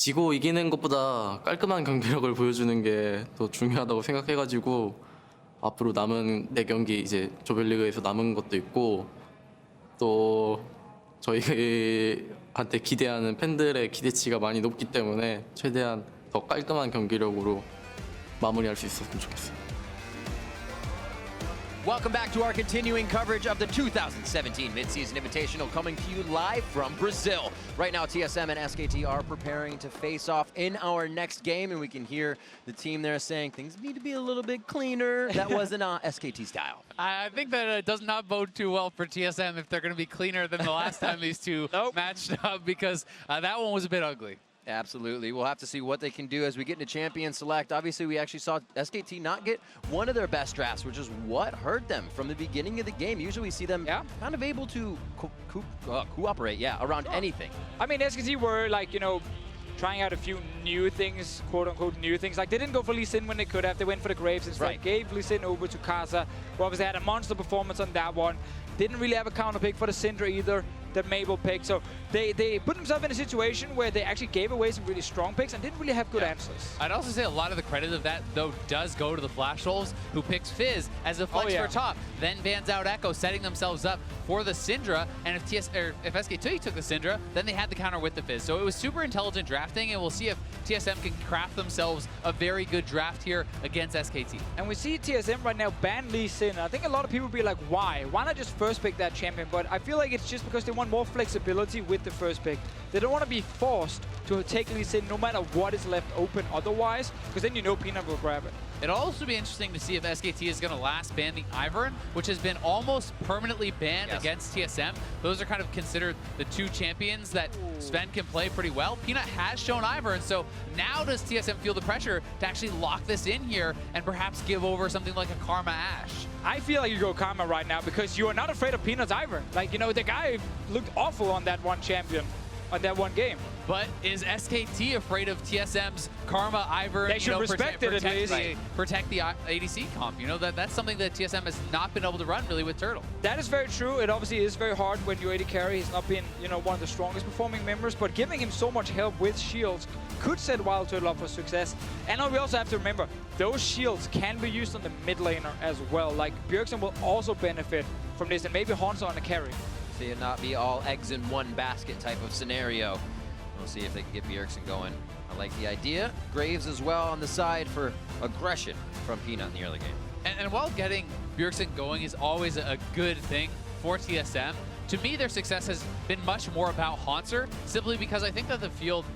지고 이기는 것보다 깔끔한 경기력을 보여주는 게 더 중요하다고 생각해가지고 앞으로 남은 4경기 이제 조별리그에서 남은 것도 있고 또 저희한테 기대하는 팬들의 기대치가 많이 높기 때문에 최대한 더 깔끔한 경기력으로 마무리할 수 있었으면 좋겠어요. Welcome back to our continuing coverage of the 2017 Midseason Invitational, coming to you live from Brazil. Right now, TSM and SKT are preparing to face off in our next game, and we can hear the team there saying things need to be a little bit cleaner. That wasn't SKT style. I think that it does not bode too well for TSM if they're going to be cleaner than the last time these two matched up, because that one was a bit ugly. Absolutely. We'll have to see what they can do as we get into Champion Select. Obviously, we actually saw SKT not get one of their best drafts, which is what hurt them from the beginning of the game. Usually we see them kind of able to cooperate, around anything. I mean, SKT were like, you know, trying out a few new things, quote-unquote new things. Like, they didn't go for Lee Sin when they could have. They went for the Graves instead. Right. Gave Lee Sin over to Kaza, who obviously had a monster performance on that one. Didn't really have a counter pick for the Syndra either, that Mabel picked. So they put themselves in a situation where they actually gave away some really strong picks and didn't really have good answers. I'd also say a lot of the credit of that, though, does go to the Flash Wolves, who picks Fizz as a flex for top, then bans out Echo, setting themselves up for the Syndra. And if SKT took the Syndra, then they had the counter with the Fizz. So it was super intelligent drafting, and we'll see if TSM can craft themselves a very good draft here against SKT. And we see TSM right now ban Lee Sin. I think a lot of people will be like, why? Why not just first pick that champion? But I feel like it's just because they want more flexibility with the first pick. They don't want to be forced to take Lee Sin no matter what is left open otherwise, because then you know Peanut will grab it. It'll also be interesting to see if SKT is going to last ban the Ivern, which has been almost permanently banned against TSM. Those are kind of considered the two champions that Sven can play pretty well. Peanut has shown Ivern, so now does TSM feel the pressure to actually lock this in here and perhaps give over something like a Karma Ashe? I feel like you go Karma right now because you are not afraid of Peanut's Ivern. Like, you know, the guy looked awful on that one champion, on that one game. But is SKT afraid of TSM's Karma, Ivern? They should respect it at least. Protect the ADC comp. You know, that's something that TSM has not been able to run really with Turtle. That is very true. It obviously is very hard when you're AD carry. He's not been, you know, one of the strongest performing members, but giving him so much help with shields could set Wild Turtle up for success. And we also have to remember, those shields can be used on the mid laner as well. Like, Bjergsen will also benefit from this, and maybe Hansa on the carry. See it not be all eggs in one basket type of scenario. We'll see if they can get Bjergsen going. I like the idea. Graves as well on the side for aggression from Peanut in the early game. And while getting Bjergsen going is always a good thing for TSM, to me, their success has been much more about Haunter, simply because I think that the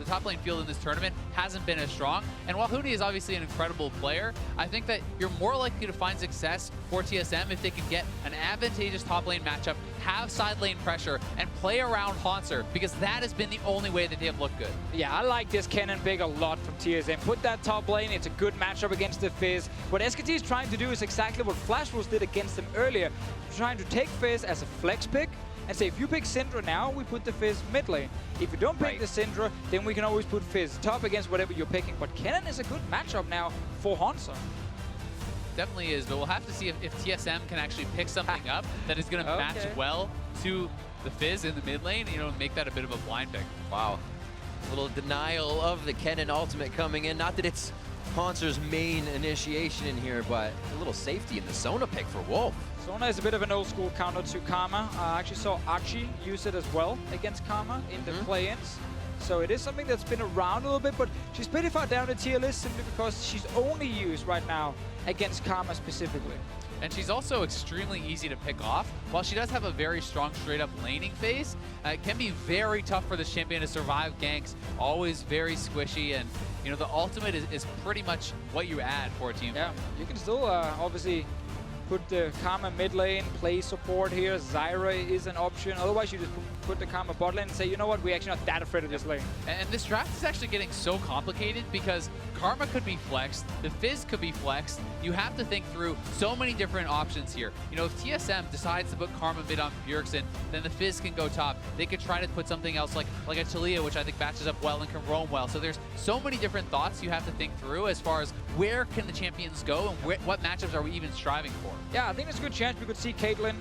top lane field in this tournament hasn't been as strong. And while Huni is obviously an incredible player, I think that you're more likely to find success for TSM if they can get an advantageous top lane matchup, have side lane pressure, and play around Haunter, because that has been the only way that they have looked good. Yeah, I like this cannon pick a lot from TSM. Put that top lane, it's a good matchup against the Fizz. What SKT is trying to do is exactly what Flash Wolves did against them earlier. Trying to take Fizz as a flex pick, and say, if you pick Syndra now, we put the Fizz mid lane. If you don't pick the Syndra, then we can always put Fizz top against whatever you're picking. But Kennen is a good matchup now for Hansa. Definitely is, but we'll have to see if TSM can actually pick something up that is going to match well to the Fizz in the mid lane, you know, and make that a bit of a blind pick. Wow. A little denial of the Kennen ultimate coming in. Not that it's Hanser's main initiation in here, but a little safety in the Sona pick for Wolf. Sona is a bit of an old school counter to Karma. I actually saw Archie use it as well against Karma in the play-ins. So it is something that's been around a little bit, but she's pretty far down the tier list simply because she's only used right now against Karma specifically. And she's also extremely easy to pick off. While she does have a very strong straight-up laning phase, it can be very tough for this champion to survive ganks, always very squishy, and you know, the ultimate is pretty much what you add for a team. Yeah, you can still obviously put the Karma mid lane, play support here. Zyra is an option. Otherwise, you just put the Karma bot lane and say, you know what, we're actually not that afraid of this lane. And this draft is actually getting so complicated because Karma could be flexed, the Fizz could be flexed. You have to think through so many different options here. You know, if TSM decides to put Karma mid on Bjergsen, then the Fizz can go top. They could try to put something else like a Talia, which I think matches up well and can roam well. So there's so many different thoughts you have to think through as far as where can the champions go and what matchups are we even striving for. Yeah, I think there's a good chance we could see Caitlyn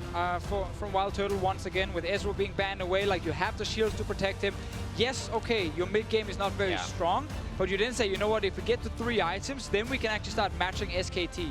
from Wild Turtle once again, with Ezreal being banned away. Like, you have the shields to protect him. Yes, okay, your mid game is not very strong, but you didn't say, you know what, if we get to 3 items, then we can actually start matching SKT.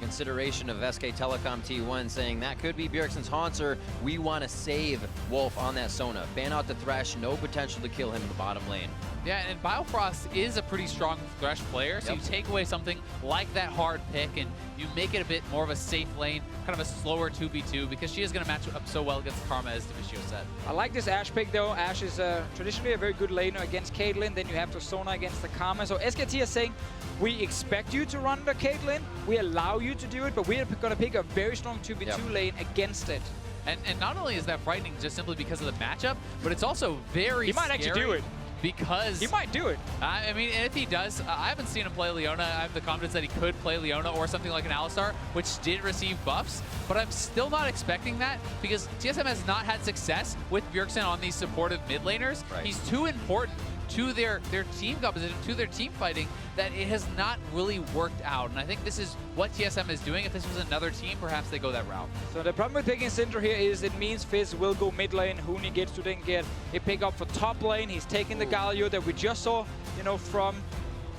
Consideration of SK Telecom T1 saying that could be Bjergsen's Haunter. We want to save Wolf on that Sona. Ban out the Thresh, no potential to kill him in the bottom lane. Yeah, and Biofrost is a pretty strong Thresh player, so you take away something like that hard pick and you make it a bit more of a safe lane, kind of a slower 2v2, because she is going to match up so well against Karma, as Devicio said. I like this Ashe pick though. Ashe is traditionally a very good laner against Caitlyn. Then you have to Sona against the Karma. So SKT is saying, we expect you to run the Caitlyn, we allow you to do it, but we're going to pick a very strong 2v2 lane against it. And not only is that frightening just simply because of the matchup, but it's also very He might actually do it. Because he might do it. I mean, if he does, I haven't seen him play Leona. I have the confidence that he could play Leona or something like an Alistar, which did receive buffs, but I'm still not expecting that because TSM has not had success with Bjergsen on these supportive mid laners. Right. He's too important to their team composition, to their team fighting, that it has not really worked out. And I think this is what TSM is doing. If this was another team, perhaps they go that route. So the problem with picking Syndra here is it means Fizz will go mid lane. Huni gets to then get a pick up for top lane. He's taking the Galio that we just saw, you know, from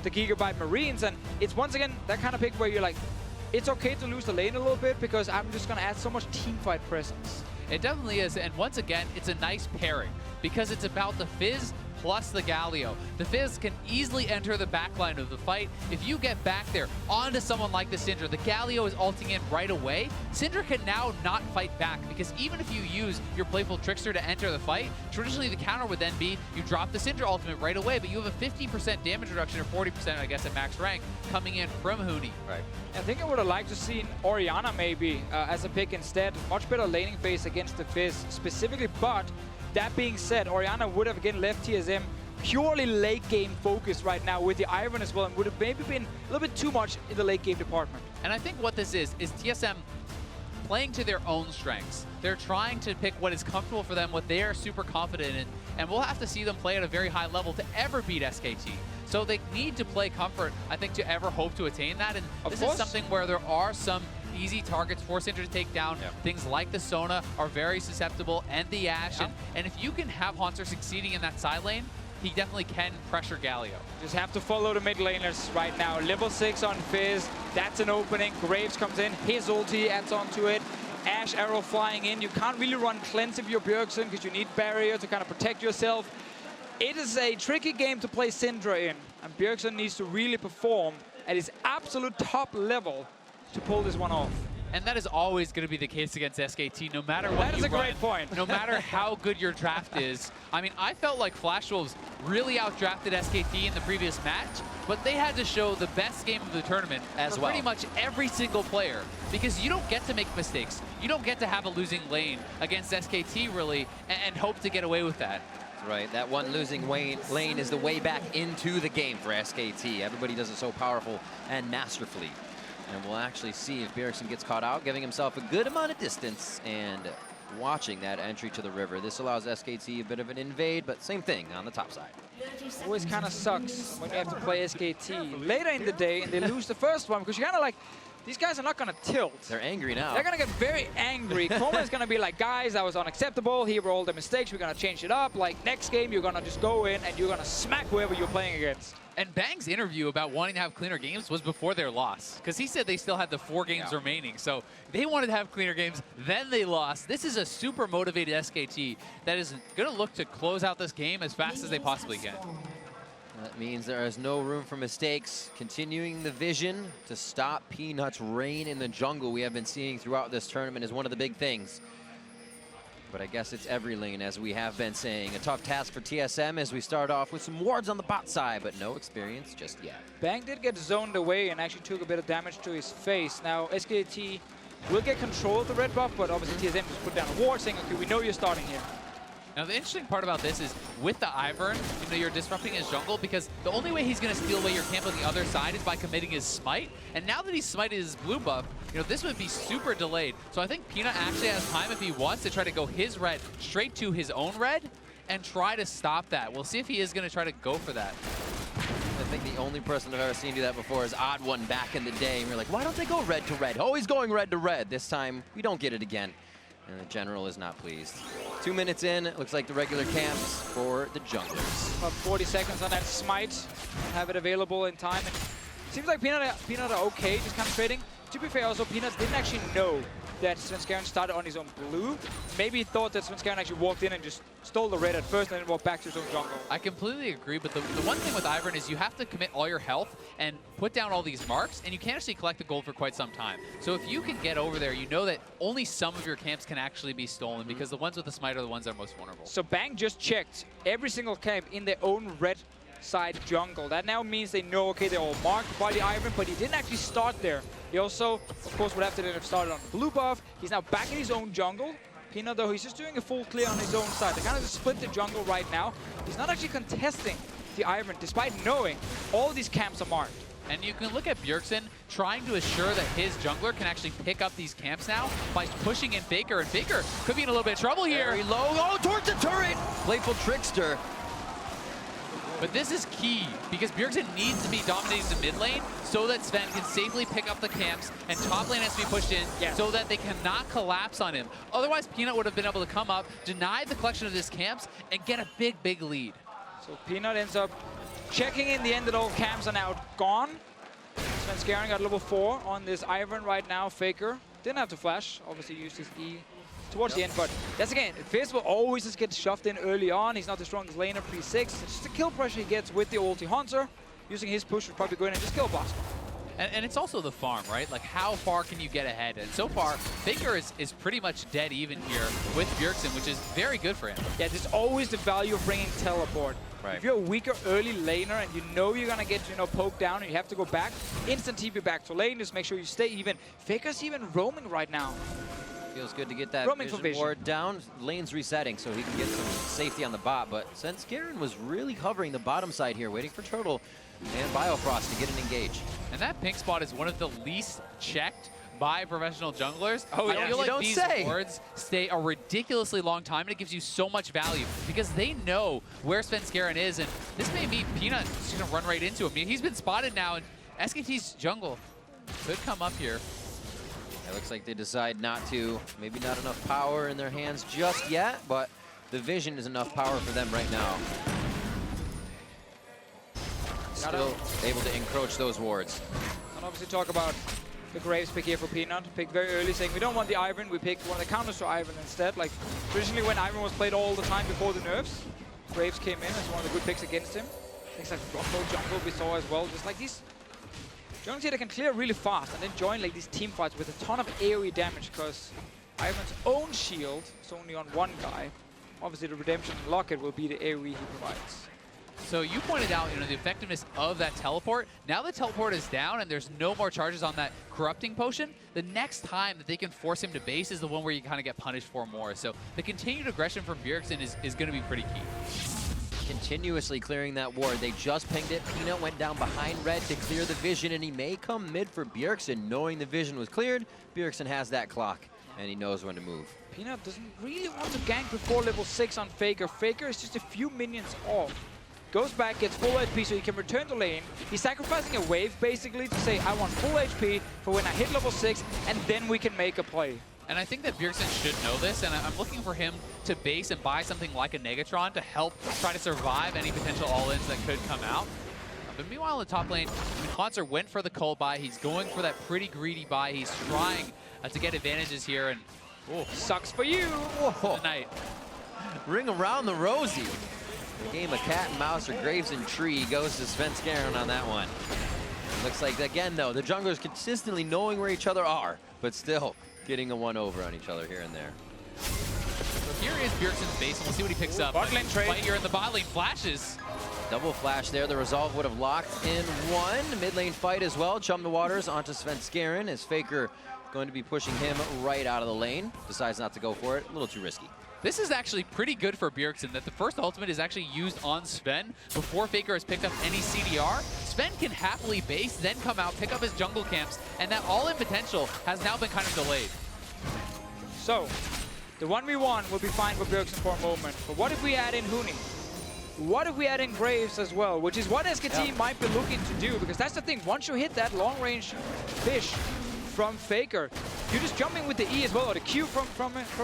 the Gigabyte Marines. And it's once again that kind of pick where you're like, it's okay to lose the lane a little bit because I'm just going to add so much team fight presence. It definitely is. And once again, it's a nice pairing because it's about the Fizz plus the Galio. The Fizz can easily enter the backline of the fight. If you get back there onto someone like the Syndra, the Galio is ulting in right away. Syndra can now not fight back because even if you use your Playful Trickster to enter the fight, traditionally the counter would then be you drop the Syndra ultimate right away, but you have a 50% damage reduction or 40%, I guess, at max rank coming in from Huni. Right. I think I would have liked to see Orianna maybe as a pick instead. Much better laning phase against the Fizz specifically, but that being said, Orianna would have again left TSM purely late game focused right now with the Iron as well, and would have maybe been a little bit too much in the late game department. And I think what this is TSM playing to their own strengths. They're trying to pick what is comfortable for them, what they are super confident in, and we'll have to see them play at a very high level to ever beat SKT. So they need to play comfort, I think, to ever hope to attain that. And this is something where there are some easy targets for Syndra to take down. Things like the Sona are very susceptible, and the Ashe. And if you can have Haunter succeeding in that side lane, he definitely can pressure Galio. Just have to follow the mid laners right now. Level 6 on Fizz. That's an opening. Graves comes in. His ulti adds onto it. Ashe arrow flying in. You can't really run cleanse if you're Bjergsen because you need barrier to kind of protect yourself. It is a tricky game to play Syndra in, and Bjergsen needs to really perform at his absolute top level to pull this one off. And that is always going to be the case against SKT, no matter what you run. That is a great point. No matter how good your draft is. I mean, I felt like Flash Wolves really outdrafted SKT in the previous match, but they had to show the best game of the tournament as for well. Pretty much every single player, because you don't get to make mistakes. You don't get to have a losing lane against SKT, really, and hope to get away with that. Right, that one losing lane is the way back into the game for SKT. Everybody does it so powerful and masterfully. And we'll actually see if Bjergsen gets caught out, giving himself a good amount of distance and watching that entry to the river. This allows SKT a bit of an invade, but same thing on the top side. Always kind of sucks when you have to play SKT later in the day and they lose the first one because you're kind of like, these guys are not going to tilt. They're angry now. They're going to get very angry. Chroma is going to be like, guys, that was unacceptable. Here were all the mistakes. We're going to change it up. Like, next game, you're going to just go in and you're going to smack whoever you're playing against. And Bang's interview about wanting to have cleaner games was before their loss, because he said they still had the 4 games remaining. So they wanted to have cleaner games, then they lost. This is a super motivated SKT that is going to look to close out this game as fast as they possibly can. That means there is no room for mistakes. Continuing the vision to stop Peanut's reign in the jungle we have been seeing throughout this tournament is one of the big things. But I guess it's every lane, as we have been saying. A tough task for TSM as we start off with some wards on the bot side, but no experience just yet. Bang did get zoned away and actually took a bit of damage to his face. Now, SKT will get control of the red buff, but obviously TSM just put down a ward saying, okay, we know you're starting here. Now, the interesting part about this is with the Ivern, you know, you're disrupting his jungle because the only way he's going to steal away your camp on the other side is by committing his smite. And now that he's smited his blue buff, you know, this would be super delayed. So I think Peanut actually has time if he wants to try to go his red straight to his own red and try to stop that. We'll see if he is going to try to go for that. The think the only person I've ever seen do that before is Odd One back in the day. And we're like, why don't they go red to red? Always going red to red. This time, we don't get it again. And the general is not pleased. 2 minutes in, it looks like the regular camps for the junglers. About 40 seconds on that smite. Have it available in time. And seems like Peanut are okay, just kind of trading. To be fair, also, Peanut didn't actually know that Svenskeren started on his own blue. Maybe he thought that Svenskeren actually walked in and just stole the red at first and then walked back to his own jungle. I completely agree, but the one thing with Ivern is you have to commit all your health and put down all these marks, and you can't actually collect the gold for quite some time. So if you can get over there, you know that only some of your camps can actually be stolen, because the ones with the smite are the ones that are most vulnerable. So Bang just checked every single camp in their own red side jungle. That now means they know, okay, they're all marked by the Ivern, but he didn't actually start there. He also, of course, would have to then have started on the blue buff. He's now back in his own jungle. Peanut, though, he's just doing a full clear on his own side. They kind of just split the jungle right now. He's not actually contesting the Ivern, despite knowing all these camps are marked. And you can look at Bjergsen trying to assure that his jungler can actually pick up these camps now by pushing in Faker, and Faker could be in a little bit of trouble here. Very low, oh, towards the turret! Playful Trickster. But this is key, because Bjergsen needs to be dominating the mid lane so that Sven can safely pick up the camps, and top lane has to be pushed in so that they cannot collapse on him. Otherwise, Peanut would have been able to come up, deny the collection of his camps, and get a big, big lead. So Peanut ends up checking in the end that all camps are now gone. Svenskeren got level 4 on this Ivern right now. Faker didn't have to flash, obviously used his E towards the end, but that's again, Fizz will always just get shoved in early on. He's not the strongest laner pre-6. It's just the kill pressure he gets with the ulti. Hunter, using his push, would probably go in and just kill Blast. And it's also the farm, right? Like, how far can you get ahead? And so far, Faker is pretty much dead even here with Bjergsen, which is very good for him. Yeah, there's always the value of bringing teleport. Right. If you're a weaker early laner and you know you're gonna get, poked down and you have to go back, instant TP back to lane, just make sure you stay even. Faker's even roaming right now. Feels good to get that vision ward down. Lane's resetting, so he can get some safety on the bot. But Svenskeren was really covering the bottom side here, waiting for Turtle and Biofrost to get an engage. And that pink spot is one of the least checked by professional junglers. Oh, yeah. I feel like these wards stay a ridiculously long time, and it gives you so much value because they know where Svenskeren is, and this may mean Peanut is going to run right into him. I mean, he's been spotted now, and SKT's jungle could come up here. It looks like they decide not to. Maybe not enough power in their hands just yet, but the vision is enough power for them right now. Still able to encroach those wards. And obviously talk about the Graves pick here for Peanut. Pick very early, saying we don't want the Ivern, we pick one of the counters to Ivern instead. Like traditionally when Ivern was played all the time before the nerfs, Graves came in as one of the good picks against him. Things like Rumble Jungle we saw as well, just like these junglers here that can clear really fast and then join like these team fights with a ton of AoE damage, because Ivern's own shield is only on one guy. Obviously the Redemption Locket will be the AoE he provides. So you pointed out, the effectiveness of that teleport. Now the teleport is down and there's no more charges on that corrupting potion. The next time that they can force him to base is the one where you kind of get punished for more. So the continued aggression from Bjergsen is going to be pretty key. Continuously clearing that ward. They just pinged it. Peanut went down behind red to clear the vision, and he may come mid for Bjergsen. Knowing the vision was cleared, Bjergsen has that clock, and he knows when to move. Peanut doesn't really want to gank before level 6 on Faker. Faker is just a few minions off. Goes back, gets full HP so he can return to lane. He's sacrificing a wave basically to say, I want full HP for when I hit level 6, and then we can make a play. And I think that Bjergsen should know this, and I'm looking for him to base and buy something like a Negatron to help try to survive any potential all-ins that could come out. But meanwhile in the top lane, Hanser went for the cold buy. He's going for that pretty greedy buy. He's trying to get advantages here, and sucks for you. Tonight. Ring around the rosy. The game of cat and mouse or Graves and Tree goes to Svenskeren on that one. Looks like, again, though, the junglers consistently knowing where each other are, but still getting a one-over on each other here and there. So here is Bjergsen's base, and we'll see what he picks up. Bot lane trade. Right here in the bot lane, flashes. Double flash there. The resolve would have locked in one. Mid lane fight as well. Chum the waters onto Svenskeren as Faker going to be pushing him right out of the lane. Decides not to go for it. A little too risky. This is actually pretty good for Bjergsen, that the first ultimate is actually used on Sven before Faker has picked up any CDR. Sven can happily base, then come out, pick up his jungle camps, and that all-in potential has now been kind of delayed. So, the 1v1 will be fine for Bjergsen for a moment, but what if we add in Huni? What if we add in Graves as well, which is what SKT might be looking to do, because that's the thing. Once you hit that long-range fish from Faker, you're just jumping with the E as well, or the Q from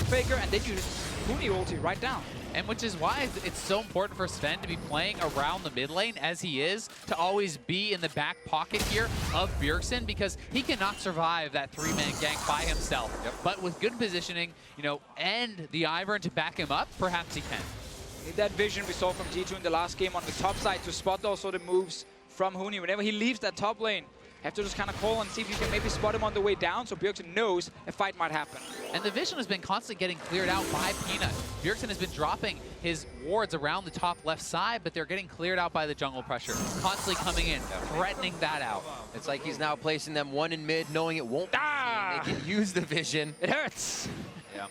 Faker, and then you just Huni ulti right down. And which is why it's so important for Sven to be playing around the mid lane as he is, to always be in the back pocket here of Bjergsen, because he cannot survive that 3-man gank by himself. But with good positioning, you know, and the Ivern to back him up, perhaps he can. That vision we saw from T2 in the last game on the top side to spot also the moves from Huni. Whenever he leaves that top lane, have to just kind of call and see if you can maybe spot him on the way down, so Bjergsen knows a fight might happen. And the vision has been constantly getting cleared out by Peanut. Bjergsen has been dropping his wards around the top left side, but they're getting cleared out by the jungle pressure. Constantly coming in, threatening that out. It's like he's now placing them one in mid, knowing it won't be seen. They can use the vision. It hurts. Yeah.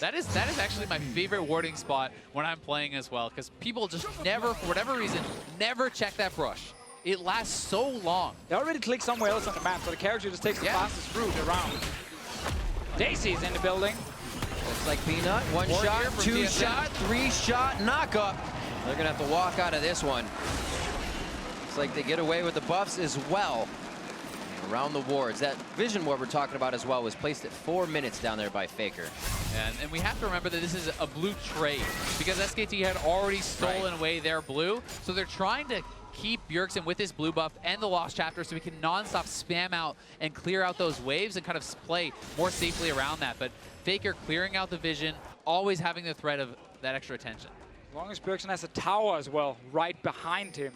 That is actually my favorite warding spot when I'm playing as well, because people just never, for whatever reason, never check that brush. It lasts so long. They already click somewhere else on the map, so the character just takes the fastest route around. Daisy's in the building. Looks like Peanut. One Ward shot, here from 2 TSM. shot, 3 shot, knock up. They're gonna have to walk out of this one. Looks like they get away with the buffs as well. Around the wards. That vision ward we're talking about as well was placed at 4 minutes down there by Faker. And we have to remember that this is a blue trade, because SKT had already stolen away their blue, so they're trying to keep Bjergsen with his blue buff and the Lost Chapter so we can non-stop spam out and clear out those waves and kind of play more safely around that. But Faker clearing out the vision, always having the threat of that extra attention. As long as Bjergsen has a tower as well, right behind him,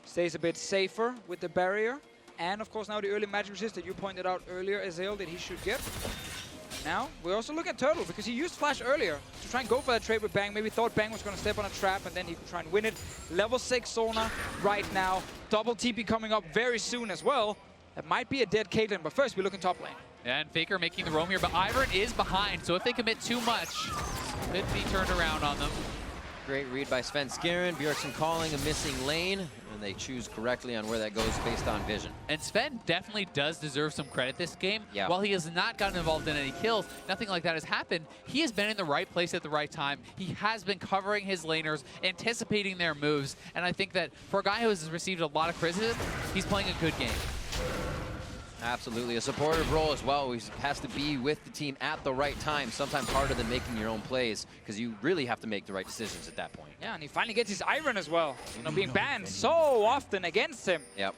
stays a bit safer with the barrier. And of course now the early magic resist that you pointed out earlier, Azael, that he should get. Now, we also look at Turtle, because he used Flash earlier to try and go for that trade with Bang. Maybe thought Bang was going to step on a trap, and then he could try and win it. Level 6 Sona right now. Double TP coming up very soon as well. That might be a dead Caitlyn, but first we look in top lane. And Faker making the roam here, but Ivern is behind, so if they commit too much, could be turned around on them. Great read by Sven Skeren. Bjergsen calling a missing lane, and they choose correctly on where that goes based on vision. And Sven definitely does deserve some credit this game. Yeah. While he has not gotten involved in any kills, nothing like that has happened. He has been in the right place at the right time. He has been covering his laners, anticipating their moves, and I think that for a guy who has received a lot of criticism, he's playing a good game. Absolutely, a supportive role as well. He has to be with the team at the right time, sometimes harder than making your own plays, because you really have to make the right decisions at that point. Yeah, and he finally gets his Iron as well. You know, being banned so often against him. Yep.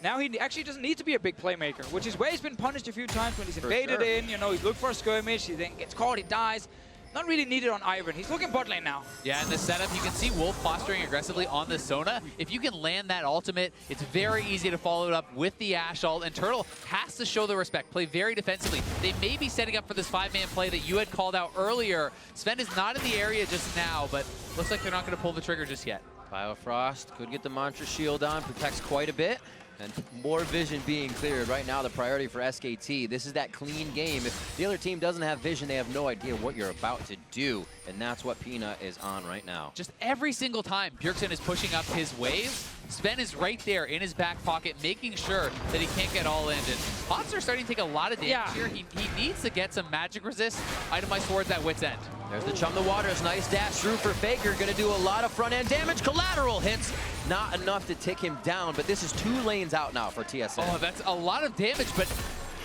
Now he actually doesn't need to be a big playmaker, which is where he's been punished a few times when he's For invaded sure. in. You know, he's looked for a skirmish, he then gets caught, he dies. Not really needed on Iron. He's looking bot lane now. Yeah, in the setup, you can see Wolf posturing aggressively on the Sona. If you can land that ultimate, it's very easy to follow it up with the Ashe ult, and Turtle has to show the respect, play very defensively. They may be setting up for this 5-man play that you had called out earlier. Sven is not in the area just now, but looks like they're not going to pull the trigger just yet. Biofrost could get the Mantra Shield on, protects quite a bit. And more vision being cleared. Right now, the priority for SKT. This is that clean game. If the other team doesn't have vision, they have no idea what you're about to do. And that's what Peanut is on right now. Just every single time Bjergsen is pushing up his wave, Sven is right there in his back pocket, making sure that he can't get all in. And Hanser starting to take a lot of damage here. He needs to get some magic resist itemized towards that wit's end. There's the Chum the Waters. Nice dash through for Faker. Going to do a lot of front-end damage. Collateral hits. Not enough to take him down, but this is 2 lanes out now for TSM. Oh, that's a lot of damage, but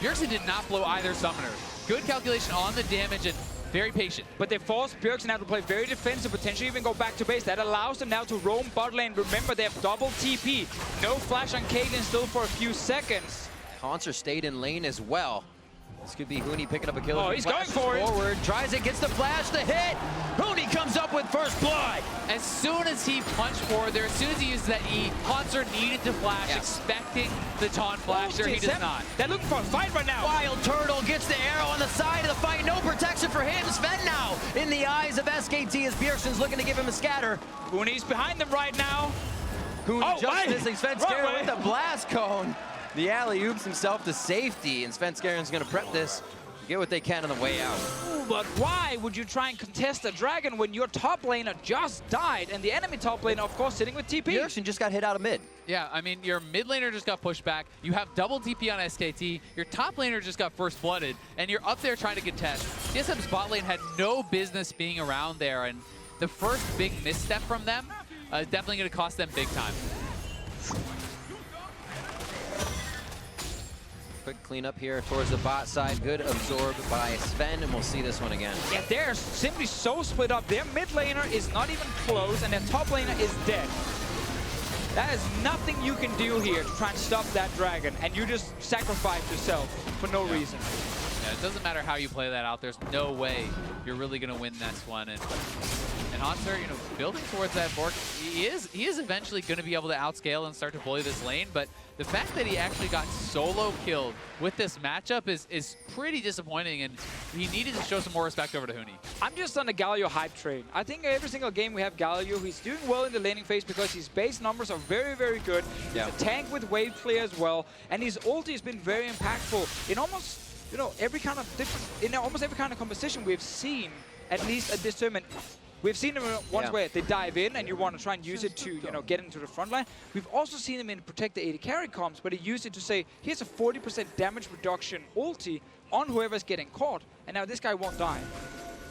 Bjergsen did not blow either summoner. Good calculation on the damage and very patient. But they force Bjergsen now to play very defensive, potentially even go back to base. That allows them now to roam bot lane. Remember, they have double TP. No flash on Caitlyn still for a few seconds. Hanser stayed in lane as well. This could be Huni picking up a kill. Oh, he's going for it. Forward, tries it, gets the flash, the hit. Huni comes up with first blood. As soon as he punched forward there, as soon as he used that E, Hanser needed to flash, expecting the taunt flash there. He does not. They're looking for a fight right now. Wild Turtle gets the arrow on the side of the fight. No protection for him. Sven now in the eyes of SKT as Bjergsen's looking to give him a scatter. Huni's behind them right now. Huni just missing Sven Skeren way. with the blast cone. The alley-oops himself to safety, and Sven Skeren's going to prep this, get what they can on the way out. Ooh, but why would you try and contest a dragon when your top laner just died and the enemy top laner, of course, sitting with TP? Bjergsen just got hit out of mid. Yeah, I mean, your mid laner just got pushed back. You have double TP on SKT. Your top laner just got first blooded, and you're up there trying to contest. TSM's bot lane had no business being around there, and the first big misstep from them definitely going to cost them big time. Quick cleanup here towards the bot side. Good absorbed by Sven, and we'll see this one again. Yeah, they're simply so split up. Their mid laner is not even close, and their top laner is dead. That is nothing you can do here to try and stop that dragon, and you just sacrifice yourself for no reason. Yeah, it doesn't matter how you play that out. There's no way you're really going to win this one. And Hanser, you know, building towards that fork, he is eventually going to be able to outscale and start to bully this lane. But the fact that he actually got solo killed with this matchup is pretty disappointing, and he needed to show some more respect over to Huni. I'm just on the Galio hype train. I think every single game we have Galio, he's doing well in the laning phase because his base numbers are very, very good. He's a tank with wave clear as well, and his ulti has been very impactful in almost, you know, every kind of different, in almost every kind of composition we've seen, at least at this tournament. We've seen him once where they dive in and you want to try and use it to, you know, get into the front line. We've also seen him in Protect the AD Carry comps, but he used it to say, here's a 40% damage reduction ulti on whoever's getting caught, and now this guy won't die.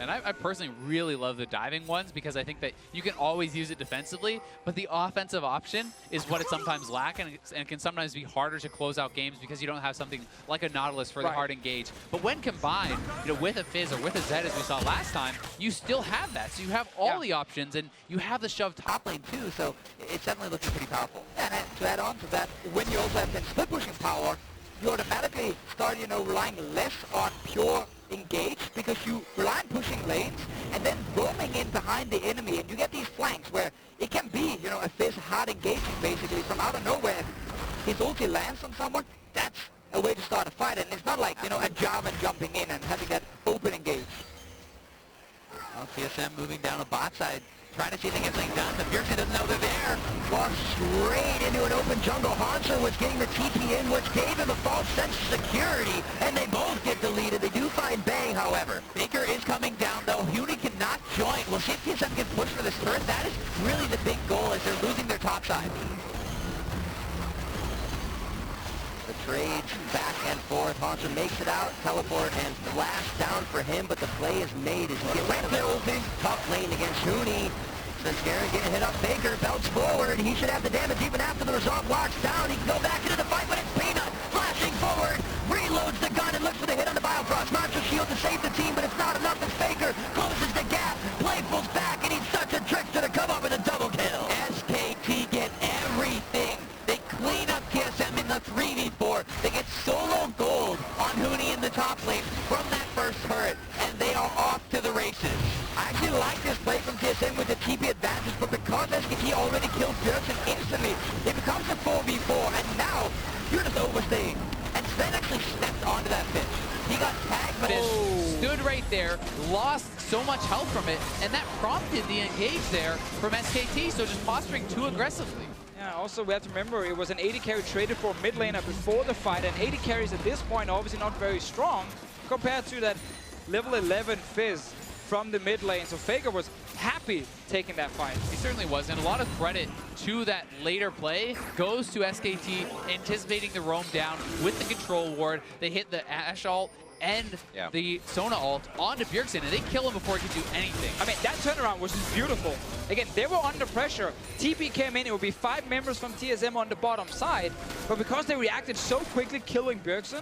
And I personally really love the diving ones because I think that you can always use it defensively, but the offensive option is what it sometimes lacks, and it can sometimes be harder to close out games because you don't have something like a Nautilus for the hard engage. But when combined, you know, with a Fizz or with a Zed, as we saw last time, you still have that. So you have all the options, and you have the shove top lane too. So it's definitely looking pretty powerful. And to add on to that, when you also have that split pushing power, you automatically start, you know, relying less on pure engage because you rely on pushing lanes and then roaming in behind the enemy, and you get these flanks where it can be, you know, a Fizz hard engaging basically from out of nowhere. His ulti lands on someone, that's a way to start a fight, and it's not like, you know, a Jarvan jumping in and having that open engage. Well, TSM moving down the bot side, trying to see if they get something done, but Bjergsen doesn't know they're there. Walked straight into an open jungle. Hanser was getting the TP in, which gave him a false sense of security, and they both get deleted. They do find Bang, however. Baker is coming down, though. Huni cannot join. We'll see if TSM can push for this turret. That is really the big goal, as they're losing their top side. The trades back and forth. Hanser makes it out. Teleport and flash down for him, but the play is made as he gets right there. Top lane against Huni. Scaring getting hit up. Baker bounce forward. He should have the damage even after the resolve locks down. He can go back into the fight, but it's Peanut flashing forward. Reloads the gun and looks for the hit on the Biofrost. Monster shield to save the team, but it's not enough as Baker closes the gap. Playful's back, and he's such a trickster to come up with a double kill. SKT get everything. They clean up TSM in the 3v4. They get solo gold on Huni in the top lane from that first turret, and they are off to the races. I actually like this play from TSM with the TP advantage, but because SKT already killed Bjergsen instantly, it becomes a 4v4, and now you're just overstaying. And Sven actually stepped onto that pitch. He got tagged, but Stood right there, lost so much health from it, and that prompted the engage there from SKT, so just posturing too aggressively. Yeah, also we have to remember it was an AD carry traded for a mid laner before the fight, and AD carries at this point are obviously not very strong compared to that level 11 Fizz from the mid lane. So Faker was happy taking that fight. He certainly was, and a lot of credit to that later play goes to SKT anticipating the roam down with the control ward. They hit the Ashe ult and the Sona ult onto Bjergsen, and they kill him before he can do anything. I mean, that turnaround was just beautiful. Again, they were under pressure. TP came in, it would be 5 members from TSM on the bottom side, but because they reacted so quickly killing Bjergsen,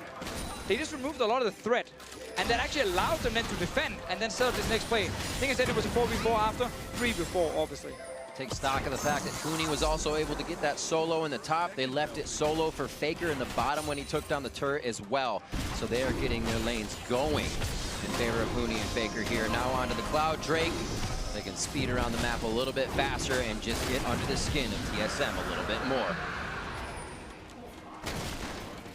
they just removed a lot of the threat. And that actually allowed them then to defend and then set up this next play. I think I said it was a 4v4 after, 3 before, obviously. Take stock of the fact that Huni was also able to get that solo in the top. They left it solo for Faker in the bottom when he took down the turret as well. So they are getting their lanes going in favor of Huni and Faker here. Now onto the Cloud Drake. They can speed around the map a little bit faster and just get under the skin of TSM a little bit more.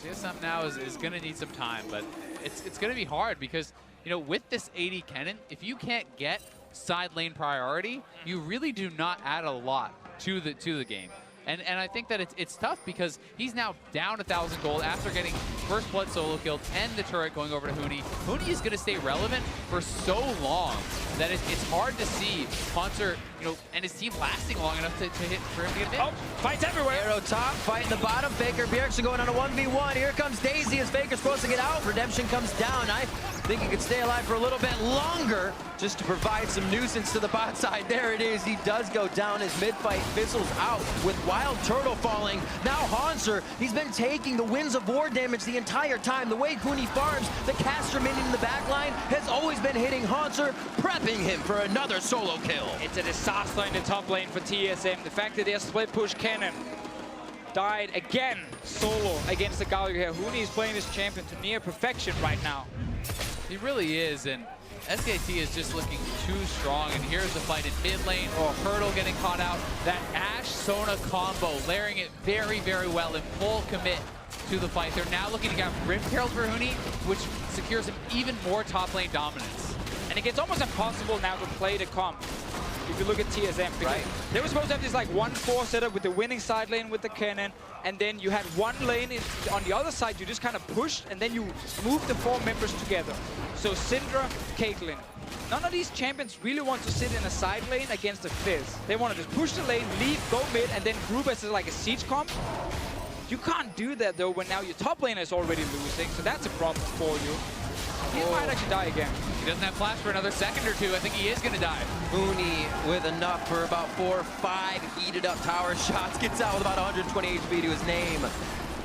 TSM now is going to need some time, but it's going to be hard because, you know, with this AD cannon, if you can't get side lane priority, you really do not add a lot to the game. And I think that it's tough because he's now down 1,000 gold after getting first blood solo killed and the turret going over to Huni. Huni is going to stay relevant for so long that it's hard to see Hanser, you know, and his team lasting long enough to hit for him to get hit. Oh, fights everywhere. Arrow top, fight in the bottom. Faker, Bjergsen going on a 1v1. Here comes Daisy as Faker's supposed to get out. Redemption comes down. think he could stay alive for a little bit longer just to provide some nuisance to the bot side. There it is. He does go down as mid-fight fizzles out with Wild Turtle falling. Now Hanser, he's been taking the Winds of War damage the entire time. The way Huni farms, the caster minion in the back line has always been hitting Hanser, prepping him for another solo kill. It's a disaster in the top lane for TSM. The fact that their split push cannon died again solo against the Galio here. Huni is playing this champion to near perfection right now. He really is, and SKT is just looking too strong, and here's the fight in mid lane. Hurdle getting caught out. That Ashe-Sona combo, layering it very, very well in full commit to the fight. They're now looking to get Rip Carol for Huni, which secures him even more top lane dominance. And it gets almost impossible now to play the comp. If you look at TSM, because right. they were supposed to have this like 1-4 setup with the winning side lane with the cannon, and then you had one lane on the other side, you just kind of pushed, and then you moved the 4 members together. So Syndra, Caitlyn. None of these champions really want to sit in a side lane against a Fizz. They want to just push the lane, leave, go mid, and then group as like a siege comp. You can't do that though when now your top laner is already losing, so that's a problem for you. He might actually die again. He doesn't have flash for another second or two. I think he is going to die. Huni with enough for about 4 or 5 heated up tower shots. Gets out with about 120 HP to his name.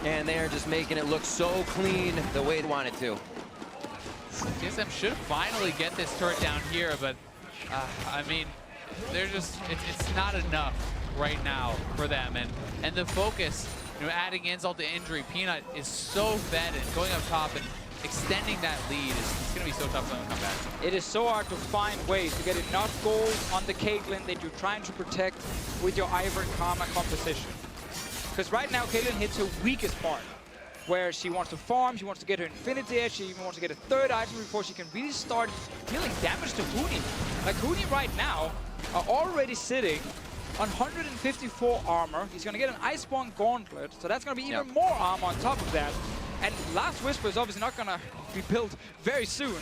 And they're just making it look so clean the way they want it to. TSM should finally get this turret down here, but I mean, they're just, it's not enough right now for them. And the focus, you know, adding insult to injury, Peanut is so fed and going up top and extending that lead is going to be so tough for them to come back. It is so hard to find ways to get enough gold on the Caitlyn that you're trying to protect with your Ivern Karma composition. Because right now, Caitlyn hits her weakest part, where she wants to farm, she wants to get her Infinity Edge, she even wants to get a 3rd item before she can really start dealing damage to Huni. Like Huni right now are already sitting on 154 armor. He's going to get an Iceborne Gauntlet, so that's going to be even more armor on top of that. And Last Whisper is obviously not going to be built very soon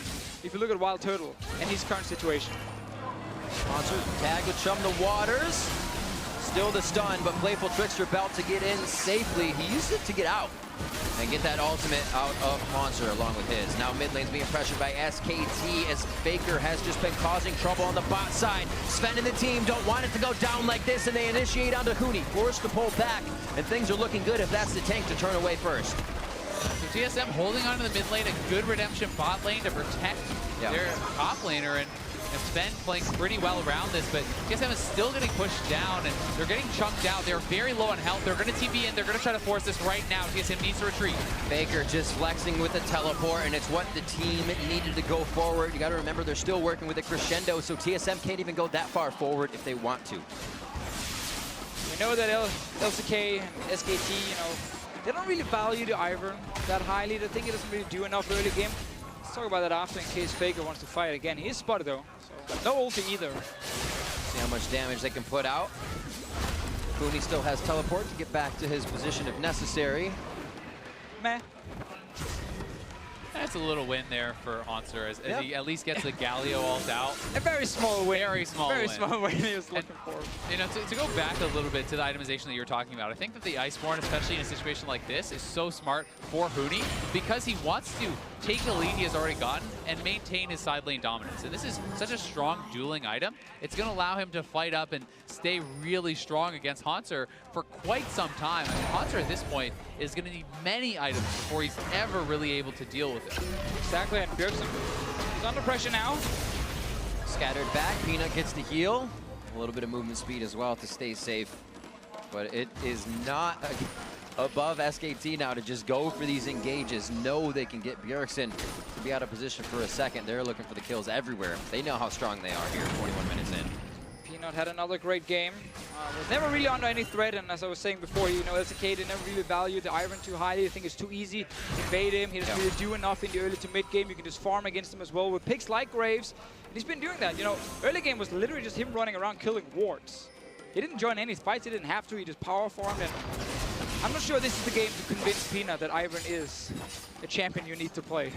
if you look at Wild Turtle and his current situation. Monsters tag with Chum the Waters. Still the stun, but Playful Trickster about to get in safely. He used it to get out and get that ultimate out of Monster along with his. Now mid lane's being pressured by SKT as Faker has just been causing trouble on the bot side. Sven and the team don't want it to go down like this, and they initiate onto Huni, forced to pull back, and things are looking good if that's the tank to turn away first. So TSM holding on to the mid lane, a good redemption bot lane to protect their top laner, and Sven playing pretty well around this, but TSM is still getting pushed down, and they're getting chunked out. They're very low on health. They're going to TP in. They're going to try to force this right now. TSM needs to retreat. Baker just flexing with the teleport, and it's what the team needed to go forward. You got to remember they're still working with the crescendo, so TSM can't even go that far forward if they want to. We know that LCK and SKT, you know, they don't really value the Ivern that highly. They think it doesn't really do enough early game. Let's talk about that after in case Faker wants to fight again. He is spotted though, so no ulti either. See how much damage they can put out. Huni still has teleport to get back to his position if necessary. Meh. That's a little win there for Hanser as he at least gets the Galio ult out. A very small win. Very small win. Very small win he was looking for. You know, to go back a little bit to the itemization that you were talking about, I think that the Iceborne, especially in a situation like this, is so smart for Huni because he wants to take the lead he has already gotten and maintain his side lane dominance. And this is such a strong dueling item. It's going to allow him to fight up and stay really strong against Hanser for quite some time. I mean, Hanser at this point is going to need many items before he's ever really able to deal with it. Exactly, and Bjergsen is under pressure now. Scattered back, Peanut gets the heal. A little bit of movement speed as well to stay safe. But it is not above SKT now to just go for these engages. Know they can get Bjergsen to be out of position for a second. They're looking for the kills everywhere. They know how strong they are here 21 minutes in. Peanut had another great game. Was never really under any threat, and as I was saying before, you know, LCK, they never really valued the Ivern too highly. They think it's too easy to invade him. He doesn't really do enough in the early to mid game. You can just farm against him as well with picks like Graves. And he's been doing that. You know, early game was literally just him running around killing wards. He didn't join any fights. He didn't have to. He just power farmed. And I'm not sure this is the game to convince Peanut that Ivern is a champion you need to play.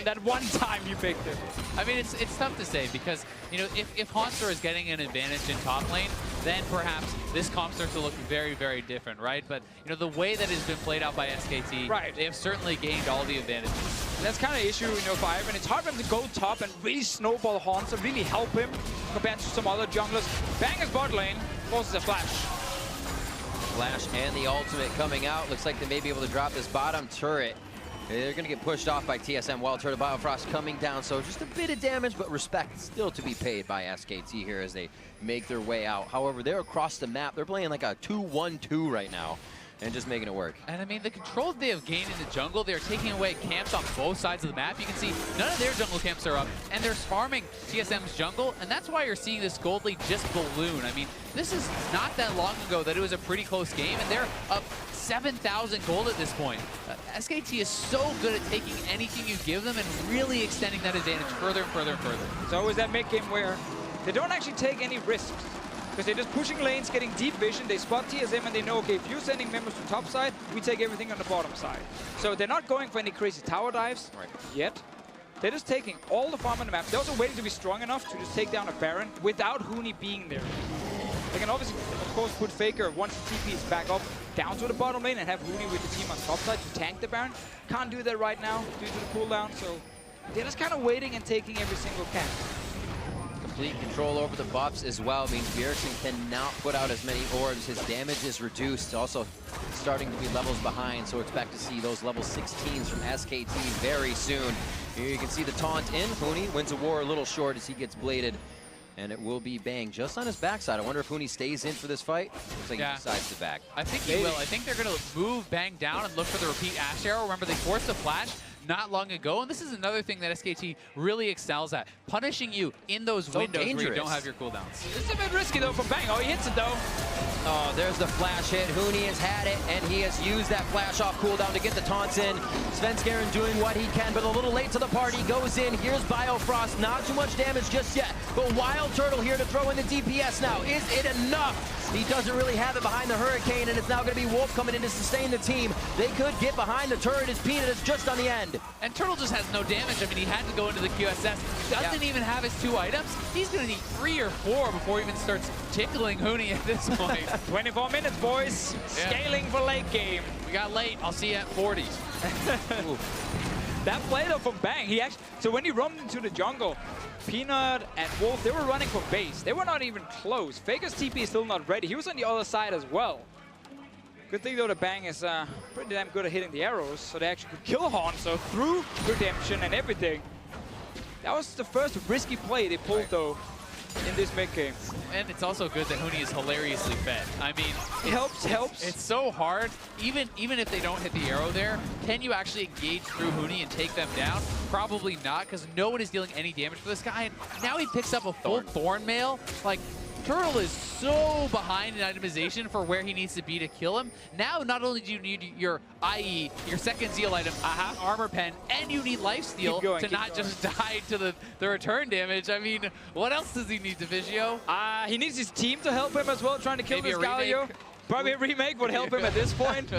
That one time you picked it. I mean, it's tough to say because, you know, if Hanser is getting an advantage in top lane, then perhaps this comp starts to look very, very different, right? But, you know, the way that it's been played out by SKT, they have certainly gained all the advantages. And that's kind of the issue, you know, for Ivan. It's hard for him to go top and really snowball Haunter, really help him compared to some other junglers. Bang is bot lane, forces a flash. Flash and the ultimate coming out. Looks like they may be able to drop this bottom turret. They're going to get pushed off by TSM. Wild Turtle Biofrost coming down, so just a bit of damage, but respect still to be paid by SKT here as they make their way out. However, they're across the map. They're playing like a 2-1-2 right now and just making it work. And I mean, the control they have gained in the jungle, they're taking away camps on both sides of the map. You can see none of their jungle camps are up, and they're farming TSM's jungle, and that's why you're seeing this gold lead just balloon. I mean, this is not that long ago that it was a pretty close game, and they're up 7,000 gold at this point. SKT is so good at taking anything you give them and really extending that advantage further and further and further. It's always that mid game where they don't actually take any risks. Because they're just pushing lanes, getting deep vision. They spot TSM and they know, okay, if you're sending members to top side, we take everything on the bottom side. So they're not going for any crazy tower dives yet. They're just taking all the farm on the map. They're also waiting to be strong enough to just take down a Baron without Huni being there. They can obviously, of course, put Faker once the TP is back up down to the bottom lane and have Huni with the team on top side to tank the Baron. Can't do that right now due to the cooldown, so they're just kind of waiting and taking every single camp. Complete control over the buffs as well means Bjergsen cannot put out as many orbs. His damage is reduced. Also starting to be levels behind, so expect to see those level 16s from SKT very soon. Here you can see the taunt in. Huni wins a war a little short as he gets bladed. And it will be Bang just on his backside. I wonder if Huni stays in for this fight. Looks like he decides to back. I think he will. I think they're going to move Bang down and look for the repeat Ash Arrow. Remember, they forced the flash not long ago, and this is another thing that SKT really excels at, punishing you in those windows where you don't have your cooldowns. This is a bit risky though from Bang. Oh, he hits it though. Oh, there's the flash hit. Huni has had it, and he has used that flash off cooldown to get the taunts in. Svenskeren doing what he can, but a little late to the party. Goes in. Here's Biofrost. Not too much damage just yet, but Wild Turtle here to throw in the DPS now. Is it enough? He doesn't really have it behind the Hurricane, and it's now going to be Wolf coming in to sustain the team. They could get behind the turret. His Peanut is just on the end. And Turtle just has no damage. I mean, he had to go into the QSS. Doesn't even have his 2 items. He's going to need 3 or 4 before he even starts tickling Huni at this point. 24 minutes, boys. Scaling for late game. We got late. I'll see you at 40. That play though from Bang, he actually, so when he roamed into the jungle, Peanut and Wolf, they were running for base. They were not even close. Faker's TP is still not ready. He was on the other side as well. Good thing though that Bang is pretty damn good at hitting the arrows, so they actually could kill Hanzo through redemption and everything. That was the first risky play they pulled though in this mid game. And it's also good that Huni is hilariously fed. I mean, it helps. It's so hard. Even if they don't hit the arrow there, can you actually engage through Huni and take them down? Probably not, because no one is dealing any damage for this guy. And now he picks up a full Thorn Mail. Like, Turtle is so behind in itemization for where he needs to be to kill him. Now, not only do you need your IE, your second Zeal item, Armor Pen, and you need Lifesteal to not just die to the return damage. I mean, what else does he need, Divigio? He needs his team to help him as well, trying to kill this Galio. Probably a remake would help him at this point.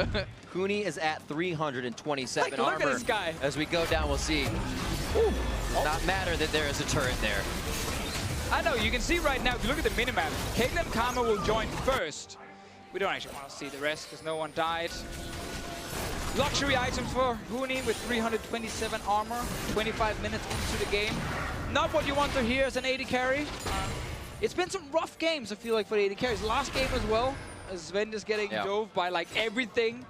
Huni is at 327 armor. Look at this guy. As we go down, we'll see. Ooh, not matter that there is a turret there. I know, you can see right now, if you look at the minimap, Caitlyn Karma will join first. We don't actually want to see the rest because no one died. Luxury items for Huni with 327 armor, 25 minutes into the game. Not what you want to hear as an AD carry. It's been some rough games, I feel like, for the AD carries. Last game as well, as Sven is getting dove by like everything.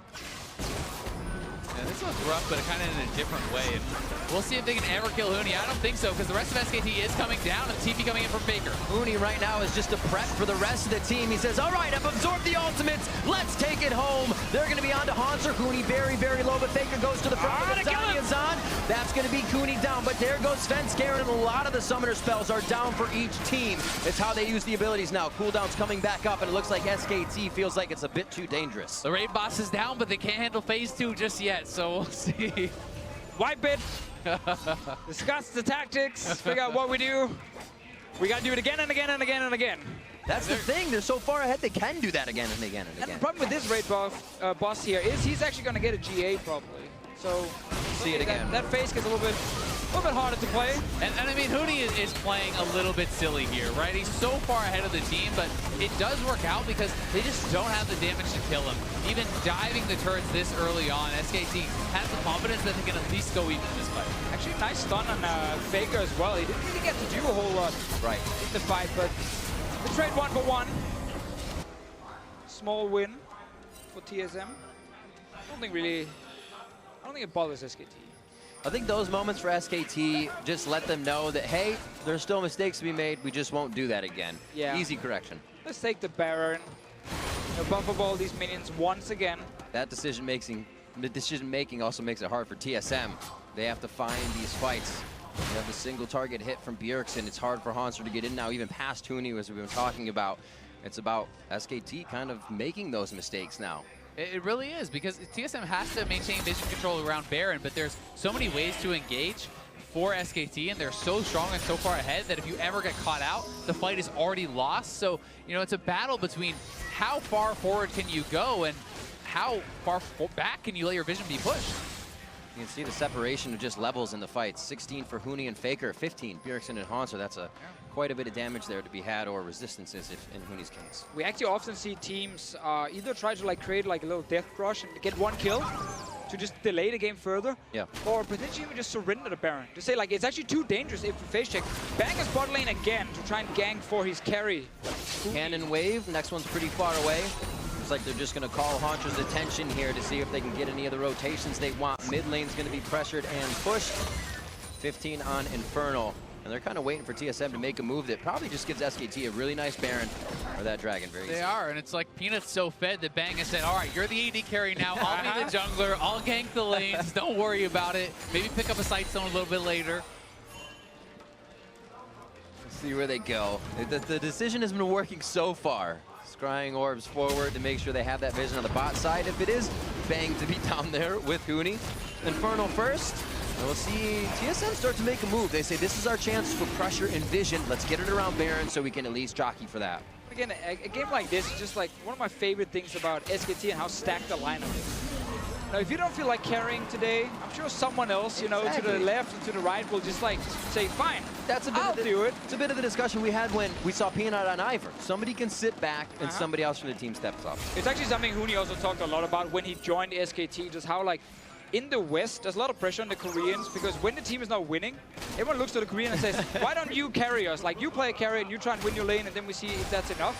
Yeah, this was rough, but kind of in a different way. And we'll see if they can ever kill Huni. I don't think so, because the rest of SKT is coming down, and TP coming in from Faker. Huni right now is just a prep for the rest of the team. He says, all right, I've absorbed the ultimates. Let's take it home. They're going to be on to Hanser. Huni very, very low, but Faker goes to the front with Azani is on. That's going to be Huni down, but there goes Svenskeren, and a lot of the summoner spells are down for each team. It's how they use the abilities now. Cooldown's coming back up, and it looks like SKT feels like it's a bit too dangerous. The raid boss is down, but they can't handle phase 2 just yet, so we'll see. Wipe it. Discuss the tactics, figure out what we do. We got to do it again and again and again and again. That's the thing. They're so far ahead, they can do that again and again and again. And the problem with this raid boss here is he's actually going to get a GA probably. So see it again. That phase gets a little bit A little bit harder to play. And I mean, Huni is playing a little bit silly here, right? He's so far ahead of the team, but it does work out because they just don't have the damage to kill him. Even diving the turrets this early on, SKT has the confidence that they can at least go even in this fight. Actually, nice stun on Faker as well. He didn't really get to do a whole lot in the fight, but the trade 1-for-1. Small win for TSM. I don't think it bothers SKT. I think those moments for SKT just let them know that, hey, there's still mistakes to be made. We just won't do that again. Yeah. Easy correction. Let's take the Baron. Buffer ball these minions once again. That decision making also makes it hard for TSM. They have to find these fights. You have the single target hit from Bjergsen. It's hard for Hanser to get in now, even past Huni, as we've been talking about. It's about SKT kind of making those mistakes now. It really is, because TSM has to maintain vision control around Baron, but there's so many ways to engage for SKT, and they're so strong and so far ahead that if you ever get caught out, the fight is already lost. So, you know, it's a battle between how far forward can you go and how far back can you let your vision be pushed. You can see the separation of just levels in the fight. 16 for Huni and Faker, 15 Bjergsen and Hanser. That's quite a bit of damage there to be had, or resistances if in Huni's case. We actually often see teams either try to create a little death rush and get one kill to just delay the game further, or potentially even just surrender the Baron. To say it's actually too dangerous if we face check. Bang his bot lane again to try and gank for his carry. Cannon wave, next one's pretty far away. Looks like they're just going to call Hanser's attention here to see if they can get any of the rotations they want. Mid lane's going to be pressured and pushed. 15 on Infernal. And they're kind of waiting for TSM to make a move that probably just gives SKT a really nice Baron or that Dragon very easy. They are, and it's like Peanut's so fed that Bang has said, all right, you're the AD carry now, I'll be the jungler, I'll gank the lanes, don't worry about it. Maybe pick up a sight stone a little bit later. Let's see where they go. The decision has been working so far. Scrying orbs forward to make sure they have that vision on the bot side. If it is, Bang to be down there with Huni. Infernal first. And we'll see TSM start to make a move. They say this is our chance for pressure and vision. Let's get it around Baron so we can at least jockey for that. Again, a game like this is just one of my favorite things about SKT and how stacked the lineup is. Now, if you don't feel like carrying today, I'm sure someone else, to the left and to the right will just say, fine, I'll do it. It's a bit of the discussion we had when we saw Peanut on Ivor. Somebody can sit back and somebody else from the team steps up. It's actually something Huni also talked a lot about when he joined SKT, just how in the West, there's a lot of pressure on the Koreans because when the team is not winning, everyone looks to the Korean and says, why don't you carry us? You play a carry and you try and win your lane and then we see if that's enough.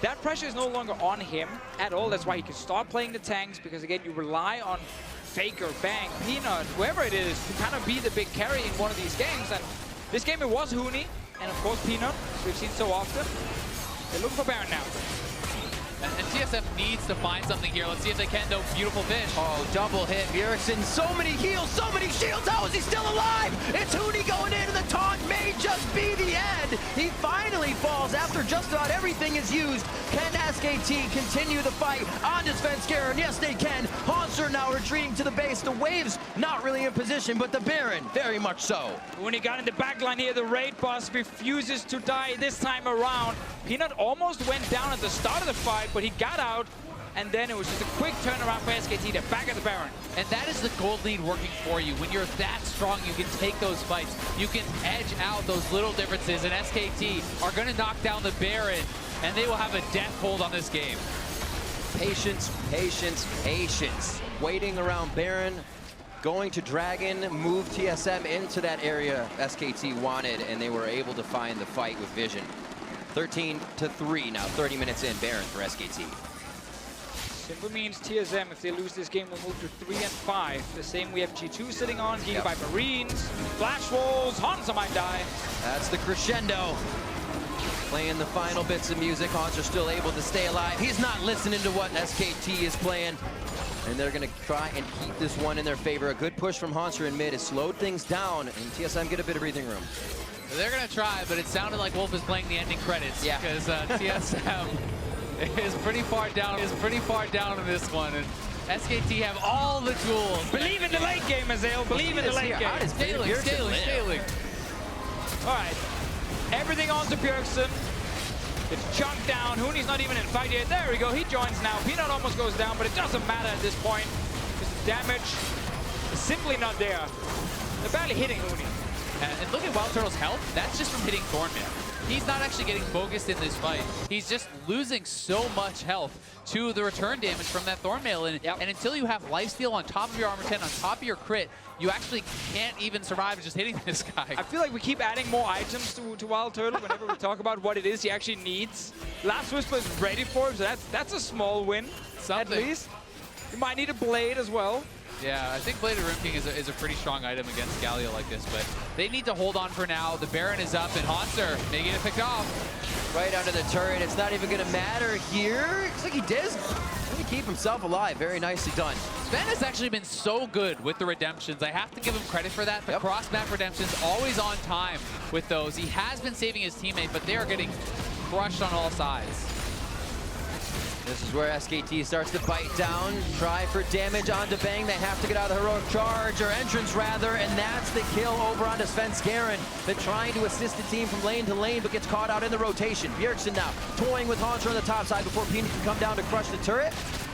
That pressure is no longer on him at all. That's why he can start playing the tanks because, again, you rely on Faker, Bang, Peanut, whoever it is to kind of be the big carry in one of these games. And this game, it was Huni and, of course, Peanut, as we've seen so often. They're looking for Baron now. And TSM needs to find something here. Let's see if they can, though. Beautiful fish. Oh, double hit. Bjergsen, so many heals, so many shields. How is he still alive? It's Huni going in, and the taunt may just be the end. He finally falls after just about everything is used. Can SKT continue the fight on defense Garen? Yes, they can. Hanser now retreating to the base. The Waves not really in position, but the Baron very much so. Huni got in the backline here. The raid boss refuses to die this time around. Peanut almost went down at the start of the fight, but he got out, and then it was just a quick turnaround for SKT to back at the Baron. And that is the gold lead working for you. When you're that strong, you can take those fights. You can edge out those little differences, and SKT are going to knock down the Baron, and they will have a death hold on this game. Patience, patience, patience. Waiting around Baron, going to Dragon, move TSM into that area SKT wanted, and they were able to find the fight with vision. 13-3 now, 30 minutes in, Baron for SKT. Simple means TSM, if they lose this game, will move to 3-5. The same we have G2 sitting on, Giga by Marines, Flash Walls, Hanser might die. That's the crescendo. Playing the final bits of music, Hanser still able to stay alive. He's not listening to what SKT is playing. And they're going to try and keep this one in their favor. A good push from Hanser in mid has slowed things down, and TSM get a bit of breathing room. They're going to try, but it sounded like Wolf is playing the ending credits. Yeah. Because TSM is pretty far down in this one. And SKT have all the tools. Believe in the late game, Azael. Believe in the late game. Scaling. All right. Everything on to Bjergsen. It's chunked down. Huni's not even in fight yet. There we go. He joins now. Peanut almost goes down, but it doesn't matter at this point because the damage is simply not there. They're barely hitting Huni. And look at Wild Turtle's health. That's just from hitting Thornmail. He's not actually getting focused in this fight. He's just losing so much health to the return damage from that Thornmail. And until you have lifesteal on top of your armor 10, on top of your crit, you actually can't even survive just hitting this guy. I feel like we keep adding more items to Wild Turtle whenever we talk about what it is he actually needs. Last Whisper is ready for him, so that's a small win, at least. You might need a Blade as well. Yeah, I think Blade of Rim King is a pretty strong item against Galio like this, but they need to hold on for now. The Baron is up, and Hanser may get it picked off. Right under the turret. It's not even going to matter here. Looks like he does. Going to keep himself alive. Very nicely done. Sven has actually been so good with the redemptions. I have to give him credit for that. The cross-map redemptions, always on time with those. He has been saving his teammate, but they are getting crushed on all sides. This is where SKT starts to bite down, try for damage onto Bang. They have to get out of the heroic charge, or entrance rather, and that's the kill over onto Sven Skaren. They're trying to assist the team from lane to lane, but gets caught out in the rotation. Bjergsen now toying with Hanser on the top side before Peanut can come down to crush the turret.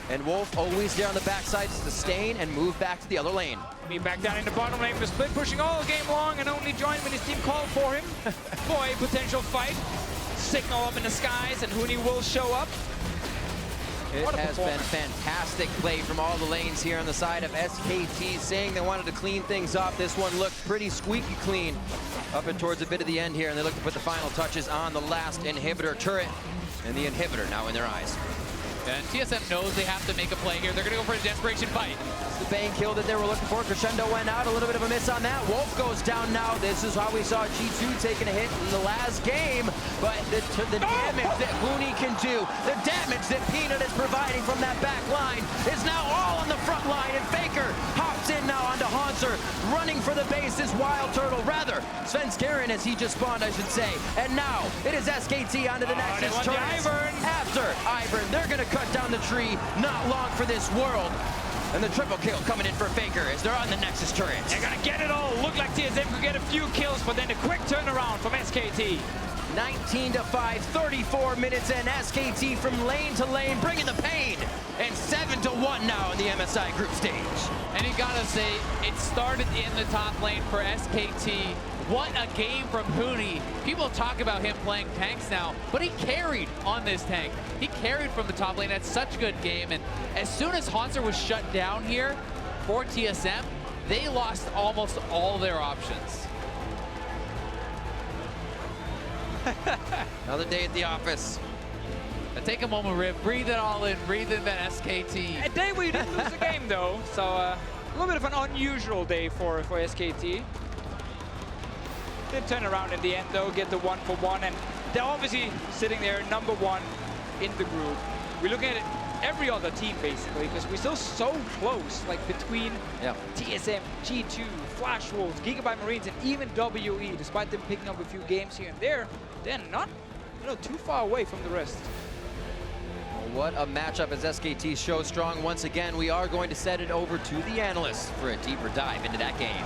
And Wolf always there on the backside to sustain and move back to the other lane. Be back down in the bottom lane for Split, pushing all game long and only joined when his team called for him for a potential fight. Signal up in the skies, and Huni will show up. It has been fantastic play from all the lanes here on the side of SKT, saying they wanted to clean things up. This one looked pretty squeaky clean up and towards a bit of the end here, and they look to put the final touches on the last inhibitor turret, and the inhibitor now in their eyes. And TSM knows they have to make a play here. They're going to go for a desperation fight. It's the Bane kill that they were looking for. Crescendo went out, a little bit of a miss on that. Wolf goes down now. This is how we saw G2 taking a hit in the last game. But the damage that Huni can do, the damage that Peanut is providing from that back line is now all on the front line. And Faker hops in now onto Hanser, running for the base is Wild Turtle. Rather, Sven Skaren as he just spawned, I should say. And now it is SKT onto the Nexus turret. After Ivern, they're going to cut down the tree. Not long for this world. And the triple kill coming in for Faker as they're on the Nexus turret. They're gonna get it all. Look like TSM could get a few kills, but then a quick turnaround from SKT. 19-5, 34 minutes in. SKT from lane to lane, bringing the pain. And 7-1 now in the MSI group stage. And you gotta say, it started in the top lane for SKT. What a game from Huni. People talk about him playing tanks now, but he carried on this tank. He carried from the top lane. That's such a good game. And as soon as Hanser was shut down here for TSM, they lost almost all their options. Another day at the office. Now take a moment, Riv. Breathe it all in. Breathe in that SKT. A day where you didn't lose a game, though. So a little bit of an unusual day for SKT. They turn around in the end, though, get the 1-for-1, and they're obviously sitting there #1 in the group. We're looking at it, every other team, basically, because we're still so close, like between TSM, G2, Flash Wolves, Gigabyte Marines, and even WE. Despite them picking up a few games here and there, they're not too far away from the rest. What a matchup as SKT shows strong once again. We are going to set it over to the analysts for a deeper dive into that game.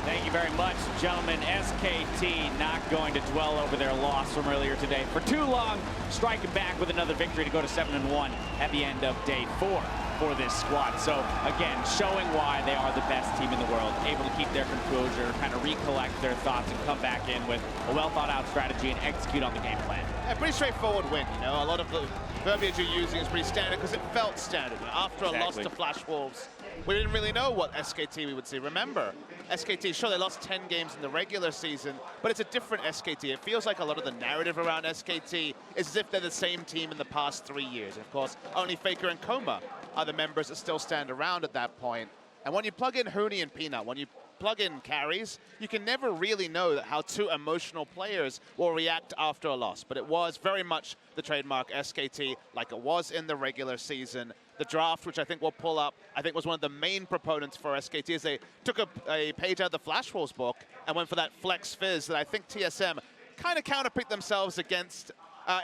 Thank you very much, gentlemen. SKT not going to dwell over their loss from earlier today for too long, striking back with another victory to go to 7-1 at the end of day 4 for this squad. So again, showing why they are the best team in the world, able to keep their composure, kind of recollect their thoughts and come back in with a well thought out strategy and execute on the game plan. Yeah, pretty straightforward win, you know. A lot of the verbiage you're using is pretty standard because it felt standard. After a loss to Flash Wolves, we didn't really know what SKT we would see. Remember, SKT, sure, they lost 10 games in the regular season, but it's a different SKT. It feels like a lot of the narrative around SKT is as if they're the same team in the past 3 years. And of course, only Faker and Coma are the members that still stand around at that point. And when you plug in Huni and Peanut, when you plug in carries, you can never really know how two emotional players will react after a loss. But it was very much the trademark SKT, like it was in the regular season. The draft, which I think we'll pull up, I think was one of the main proponents for SKT, as they took a page out of the Flash Wolves book and went for that flex fizz that I think TSM kind of counterpicked themselves against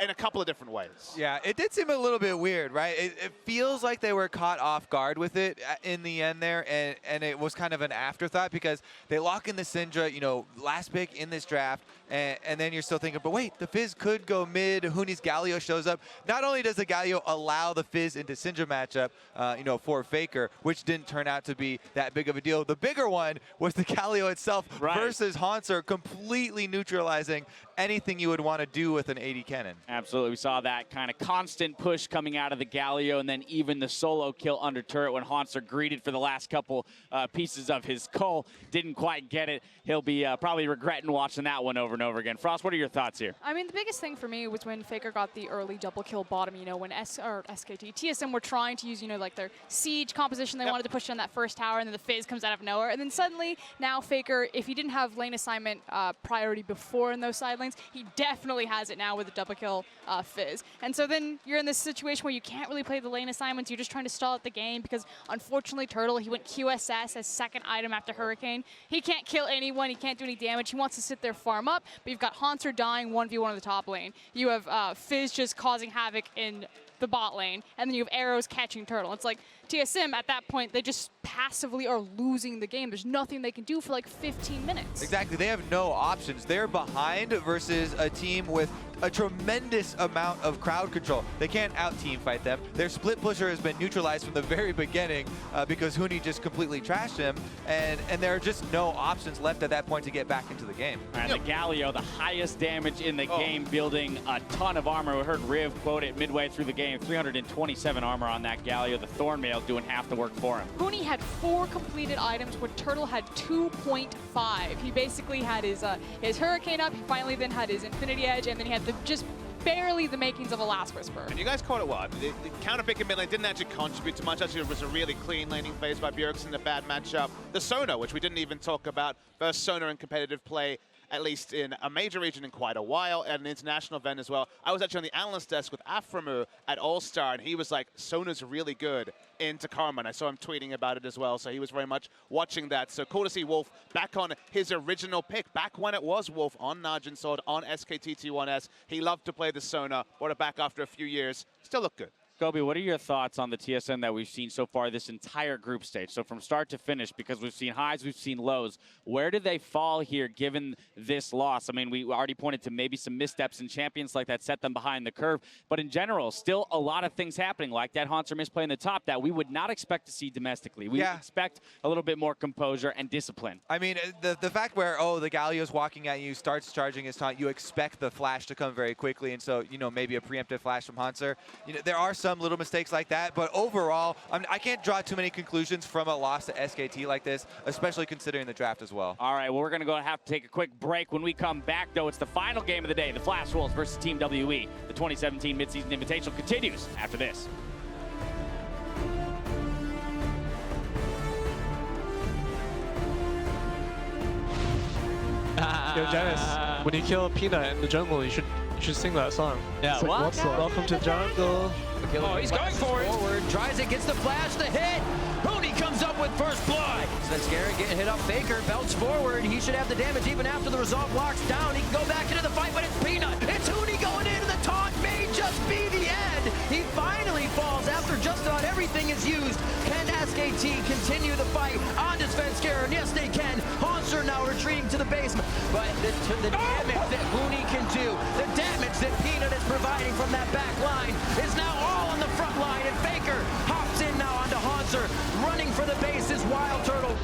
in a couple of different ways. Yeah, it did seem a little bit weird, right? It feels like they were caught off guard with it in the end there, and it was kind of an afterthought because they lock in the Syndra, you know, last pick in this draft, and then you're still thinking, but wait, the Fizz could go mid. Huni's Galio shows up. Not only does the Galio allow the Fizz into Syndra matchup, you know, for Faker, which didn't turn out to be that big of a deal. The bigger one was the Galio itself versus Haunter, completely neutralizing anything you would want to do with an AD cannon. Absolutely. We saw that kind of constant push coming out of the Galio, and then even the solo kill under turret when Haunter greeted for the last couple pieces of his cull. Didn't quite get it. He'll be probably regretting watching that one over and over again. Frost, what are your thoughts here? I mean, the biggest thing for me was when Faker got the early double kill bottom, you know, when SKT, TSM were trying to use, you know, like their siege composition. They wanted to push on that first tower, and then the Fizz comes out of nowhere. And then suddenly, now Faker, if he didn't have lane assignment priority before in those side lanes, he definitely has it now with the double kill Fizz. And so then you're in this situation where you can't really play the lane assignments. You're just trying to stall out the game because, unfortunately, Turtle, he went QSS as second item after Hurricane. He can't kill anyone. He can't do any damage. He wants to sit there, farm up, but you've got Haunter dying 1v1 in the top lane. You have Fizz just causing havoc in the bot lane, and then you have Arrows catching Turtle. It's like TSM at that point, they just passively are losing the game. There's nothing they can do for like 15 minutes. Exactly, they have no options. They're behind versus a team with a tremendous amount of crowd control. They can't out-team fight them. Their split pusher has been neutralized from the very beginning because Huni just completely trashed him, and there are just no options left at that point to get back into the game. And the Galio, the highest damage in the game, building a ton of armor. We heard Riv quote it midway through the game, 327 armor on that Galio. The Thornmail doing half the work for him. Huni had 4 completed items where Turtle had 2.5. He basically had his Hurricane up, he finally then had his Infinity Edge, and then he had just barely the makings of a Last Whisper. And you guys caught it well. The counter pick in mid lane didn't actually contribute too much. Actually, it was a really clean laning phase by Bjergsen, a bad matchup. The Sona, which we didn't even talk about, first Sona in competitive play, at least in a major region in quite a while, at an international event as well. I was actually on the analyst desk with Aframu at All-Star, and he was like, Sona's really good into Karma, and I saw him tweeting about it as well, so he was very much watching that. So cool to see Wolf back on his original pick, back when it was Wolf on Najin Sword, on SKT T1S. He loved to play the Sona, brought it back after a few years. Still looked good. Kobe, what are your thoughts on the TSM that we've seen so far this entire group stage? So from start to finish, because we've seen highs, we've seen lows. Where did they fall here given this loss? I mean, we already pointed to maybe some missteps in champions like that set them behind the curve. But in general, still a lot of things happening, like that Haunter misplay in the top that we would not expect to see domestically. We would expect a little bit more composure and discipline. I mean, the fact where, the Galio's walking at you, starts charging his taunt, you expect the flash to come very quickly, and so, you know, maybe a preemptive flash from Haunter. You know, there are some little mistakes like that, but overall, I can't draw too many conclusions from a loss to SKT like this, especially considering the draft as well. All right, well, we're going to have to take a quick break. When we come back, though, it's the final game of the day, the Flash Wolves versus Team WE. The 2017 Midseason Invitational continues after this. Yo, Janice, when you kill a peanut in the jungle, you should sing that song. Yeah, it's like, welcome to jungle. Oh, he's going for it. Forward, tries it, gets the flash, the hit. Huni comes up with first blood. Svenskeren getting hit up. Faker belts forward. He should have the damage even after the resolve locks down. He can go back into the fight, but it's Peanut. It's Huni going into the taunt. May just be the end. He finally falls after just about everything is used. Can SKT continue the fight on to Svenskeren? Yes, they can. Haunter now retreating to the basement. But the damage that Huni can do, the damage that Peanut is providing from that back line is now all on the front line, and Faker hops in now onto Haunter, running for the base is Wild Turtle.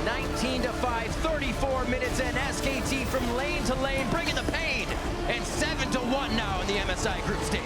19-5, 34 minutes in, SKT from lane to lane, bringing the pain, and 7-1 now in the MSI group stage.